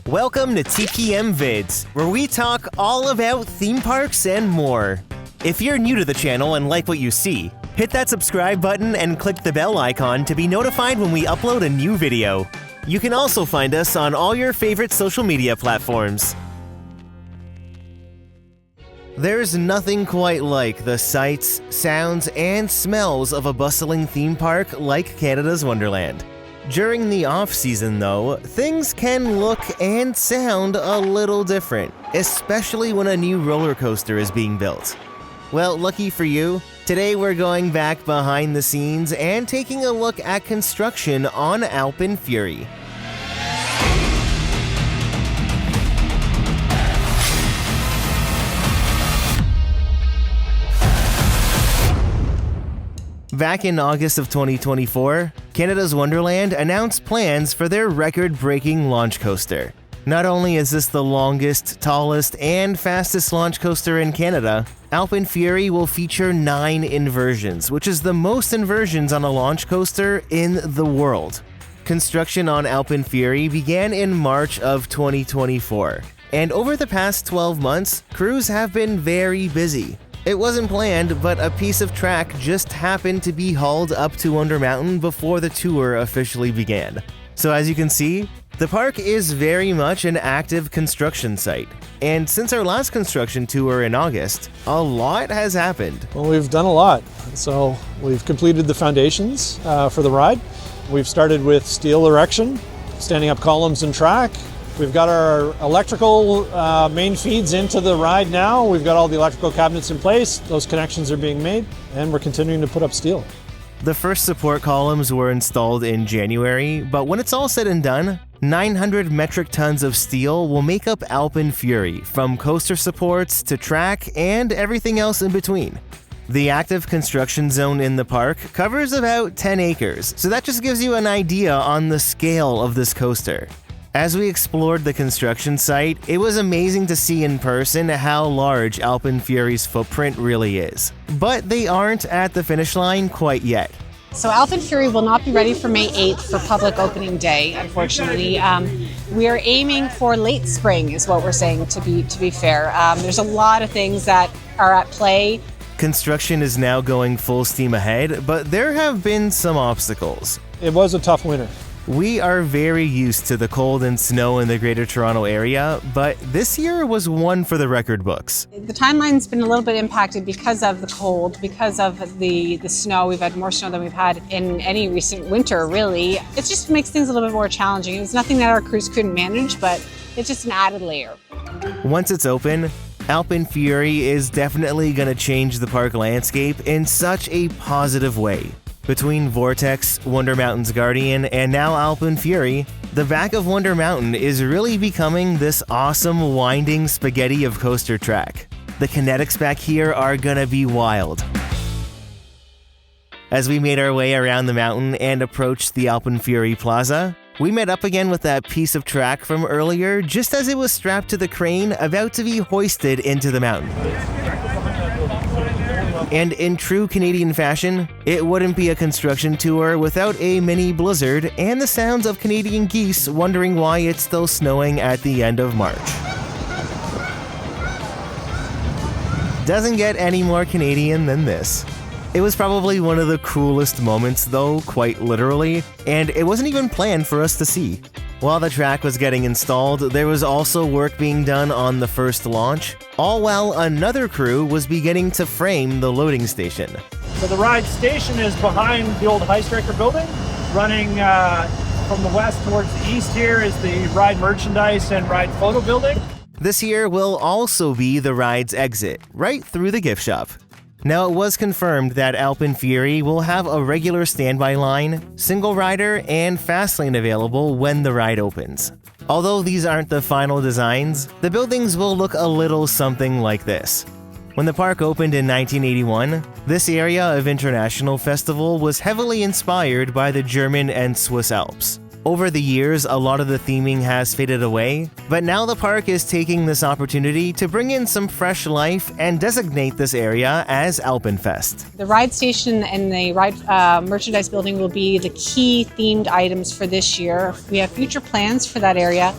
Welcome to TPM Vids, where we talk all about theme parks and more. If you're new to the channel and like what you see, hit that subscribe button and click the bell icon to be notified when we upload a new video. You can also find us on all your favorite social media platforms. There's nothing quite like the sights, sounds, and smells of a bustling theme park like Canada's Wonderland. During the off-season, though, things can look and sound a little different, especially when a new roller coaster is being built. Well, lucky for you, today we're going back behind the scenes and taking a look at construction on AlpenFury. Back in August of 2024, Canada's Wonderland announced plans for their record-breaking launch coaster. Not only is this the longest, tallest, and fastest launch coaster in Canada, AlpenFury will feature 9 inversions, which is the most inversions on a launch coaster in the world. Construction on AlpenFury began in March of 2024, and over the past 12 months, crews have been very busy. It wasn't planned, but a piece of track just happened to be hauled up to Wonder Mountain before the tour officially began. So as you can see, the park is very much an active construction site. And since our last construction tour in August, a lot has happened. Well, we've done a lot. So we've completed the foundations for the ride. We've started with steel erection, standing up columns and track. We've got our electrical main feeds into the ride now. We've got all the electrical cabinets in place. Those connections are being made, and we're continuing to put up steel. The first support columns were installed in January, but when it's all said and done, 900 metric tons of steel will make up AlpenFury, from coaster supports to track and everything else in between. The active construction zone in the park covers about 10 acres, so that just gives you an idea on the scale of this coaster. As we explored the construction site, it was amazing to see in person how large AlpenFury's footprint really is. But they aren't at the finish line quite yet. So AlpenFury will not be ready for May 8th for public opening day, unfortunately. We are aiming for late spring is what we're saying, to be fair. There's a lot of things that are at play. Construction is now going full steam ahead, but there have been some obstacles. It was a tough winter. We are very used to the cold and snow in the Greater Toronto Area, but this year was one for the record books. The timeline's been a little bit impacted because of the cold, because of the snow. We've had more snow than we've had in any recent winter, really. It just makes things a little bit more challenging. It's nothing that our crews couldn't manage, but it's just an added layer. Once it's open, AlpenFury is definitely going to change the park landscape in such a positive way. Between Vortex, Wonder Mountain's Guardian, and now AlpenFury, the back of Wonder Mountain is really becoming this awesome winding spaghetti of coaster track. The kinetics back here are gonna be wild. As we made our way around the mountain and approached the AlpenFury Plaza, we met up again with that piece of track from earlier just as it was strapped to the crane about to be hoisted into the mountain. And in true Canadian fashion, it wouldn't be a construction tour without a mini blizzard and the sounds of Canadian geese wondering why it's still snowing at the end of March. Doesn't get any more Canadian than this. It was probably one of the coolest moments though, quite literally, and it wasn't even planned for us to see. While the track was getting installed, there was also work being done on the first launch, all while another crew was beginning to frame the loading station. So the ride station is behind the old High Striker building. Running from the west towards the east here is the ride merchandise and ride photo building. This here will also be the ride's exit, right through the gift shop. Now, it was confirmed that AlpenFury will have a regular standby line, single rider, and fast lane available when the ride opens. Although these aren't the final designs, the buildings will look a little something like this. When the park opened in 1981, this area of International Festival was heavily inspired by the German and Swiss Alps. Over the years, a lot of the theming has faded away, but now the park is taking this opportunity to bring in some fresh life and designate this area as Alpenfest. The ride station and the ride merchandise building will be the key themed items for this year. We have future plans for that area,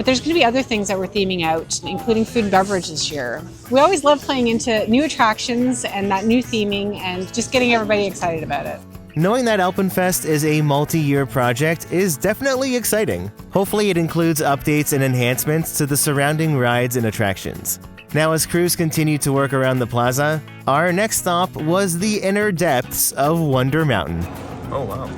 But there's going to be other things that we're theming out, including food and beverage this year. We always love playing into new attractions and that new theming and just getting everybody excited about it. Knowing that AlpenFest is a multi-year project is definitely exciting. Hopefully it includes updates and enhancements to the surrounding rides and attractions. Now, as crews continue to work around the plaza, our next stop was the inner depths of Wonder Mountain. Oh wow.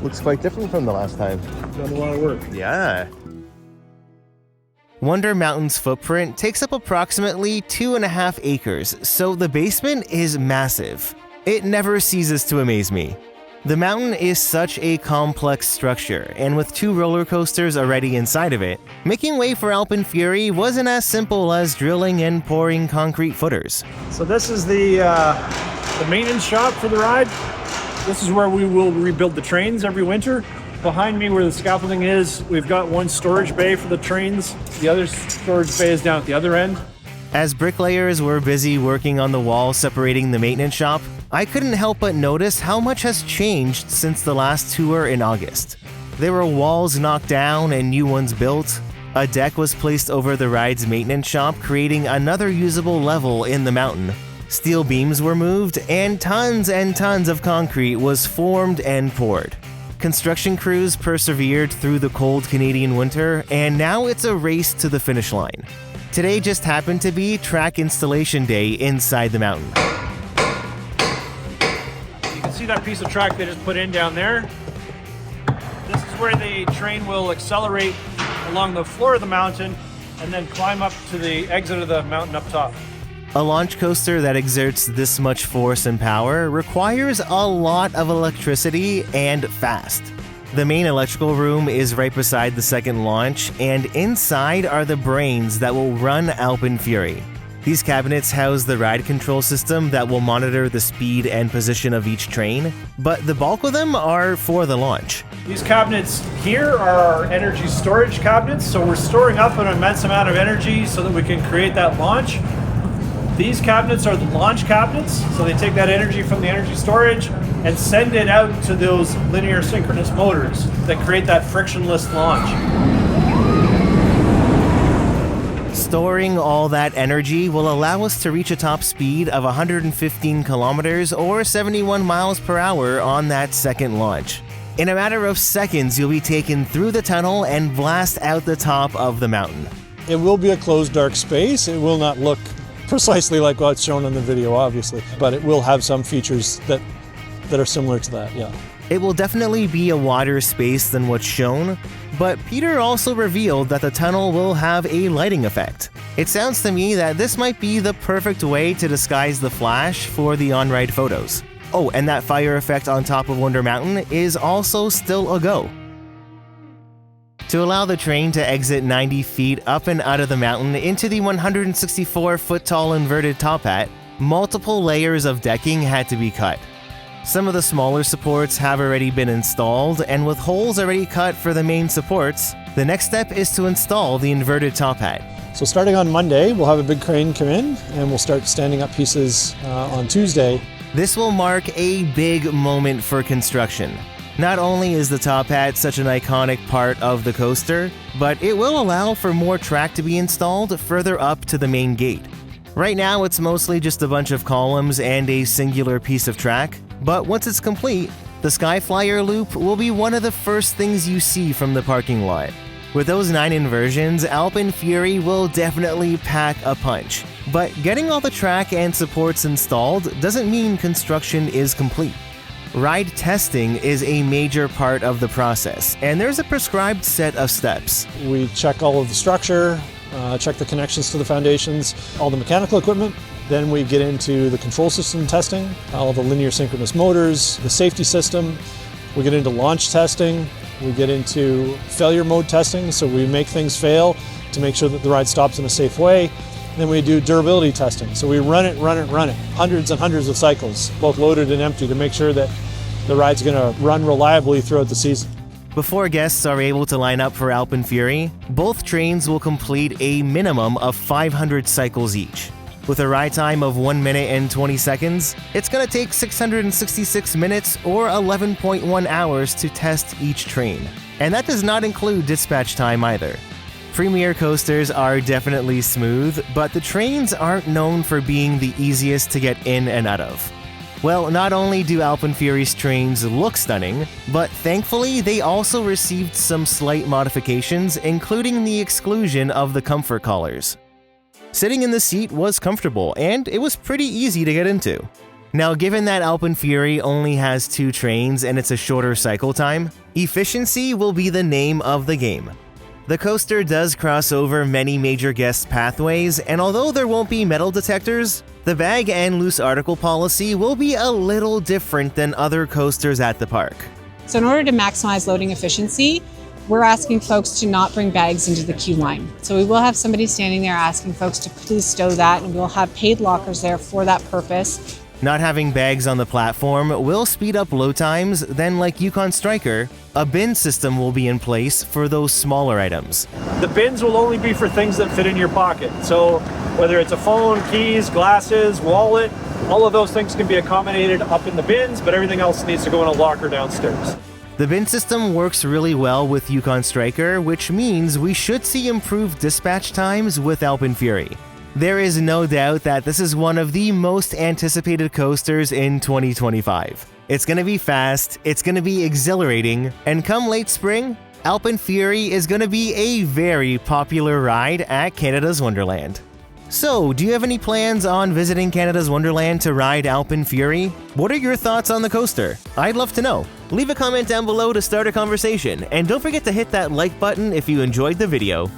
Looks quite different from the last time. Done a lot of work. Yeah. Wonder Mountain's footprint takes up approximately 2.5 acres, so the basement is massive. It never ceases to amaze me. The mountain is such a complex structure, and with 2 roller coasters already inside of it, making way for AlpenFury wasn't as simple as drilling and pouring concrete footers. So this is the maintenance shop for the ride. This is where we will rebuild the trains every winter. Behind me where the scaffolding is, we've got one storage bay for the trains. The other storage bay is down at the other end. As bricklayers were busy working on the wall separating the maintenance shop, I couldn't help but notice how much has changed since the last tour in August. There were walls knocked down and new ones built. A deck was placed over the ride's maintenance shop, creating another usable level in the mountain. Steel beams were moved, and tons of concrete was formed and poured. Construction crews persevered through the cold Canadian winter, and now it's a race to the finish line. Today just happened to be track installation day inside the mountain. You can see that piece of track they just put in down there. This is where the train will accelerate along the floor of the mountain and then climb up to the exit of the mountain up top. A launch coaster that exerts this much force and power requires a lot of electricity and fast. The main electrical room is right beside the second launch, and inside are the brains that will run AlpenFury. These cabinets house the ride control system that will monitor the speed and position of each train, but the bulk of them are for the launch. These cabinets here are our energy storage cabinets, so we're storing up an immense amount of energy so that we can create that launch. These cabinets are the launch cabinets, so they take that energy from the energy storage and send it out to those linear synchronous motors that create that frictionless launch. Storing all that energy will allow us to reach a top speed of 115 kilometers or 71 miles per hour on that second launch. In a matter of seconds, you'll be taken through the tunnel and blast out the top of the mountain. It will be a closed dark space. It will not look precisely like what's shown in the video, obviously, but it will have some features that are similar to that, yeah. It will definitely be a wider space than what's shown, but Peter also revealed that the tunnel will have a lighting effect. It sounds to me that this might be the perfect way to disguise the flash for the on-ride photos. Oh, and that fire effect on top of Wonder Mountain is also still a go. To allow the train to exit 90 feet up and out of the mountain into the 164-foot-tall inverted top hat, multiple layers of decking had to be cut. Some of the smaller supports have already been installed, and with holes already cut for the main supports, the next step is to install the inverted top hat. So starting on Monday, we'll have a big crane come in, and we'll start standing up pieces on Tuesday. This will mark a big moment for construction. Not only is the top hat such an iconic part of the coaster, but it will allow for more track to be installed further up to the main gate. Right now, it's mostly just a bunch of columns and a singular piece of track, but once it's complete, the Skyflyer loop will be one of the first things you see from the parking lot. With those 9 inversions, AlpenFury will definitely pack a punch. But getting all the track and supports installed doesn't mean construction is complete. Ride testing is a major part of the process, and there's a prescribed set of steps. We check all of the structure, check the connections to the foundations, all the mechanical equipment. Then we get into the control system testing, all the linear synchronous motors, the safety system. We get into launch testing. We get into failure mode testing, so we make things fail to make sure that the ride stops in a safe way. Then we do durability testing. So we run it, hundreds and hundreds of cycles, both loaded and empty, to make sure that the ride's gonna run reliably throughout the season. Before guests are able to line up for AlpenFury, both trains will complete a minimum of 500 cycles each. With a ride time of 1 minute and 20 seconds, it's gonna take 666 minutes or 11.1 hours to test each train. And that does not include dispatch time either. Premier coasters are definitely smooth, but the trains aren't known for being the easiest to get in and out of. Well, not only do AlpenFury's trains look stunning, but thankfully they also received some slight modifications, including the exclusion of the comfort collars. Sitting in the seat was comfortable, and it was pretty easy to get into. Now, given that AlpenFury only has 2 trains and it's a shorter cycle time, efficiency will be the name of the game. The coaster does cross over many major guest pathways, and although there won't be metal detectors, the bag and loose article policy will be a little different than other coasters at the park. So in order to maximize loading efficiency, we're asking folks to not bring bags into the queue line. So we will have somebody standing there asking folks to please stow that, and we'll have paid lockers there for that purpose. Not having bags on the platform will speed up load times, then like Yukon Striker, a bin system will be in place for those smaller items. The bins will only be for things that fit in your pocket. So whether it's a phone, keys, glasses, wallet, all of those things can be accommodated up in the bins, but everything else needs to go in a locker downstairs. The bin system works really well with Yukon Striker, which means we should see improved dispatch times with AlpenFury. There is no doubt that this is one of the most anticipated coasters in 2025. It's going to be fast, it's going to be exhilarating, and come late spring, AlpenFury is going to be a very popular ride at Canada's Wonderland. So, do you have any plans on visiting Canada's Wonderland to ride AlpenFury? What are your thoughts on the coaster? I'd love to know. Leave a comment down below to start a conversation, and don't forget to hit that like button if you enjoyed the video.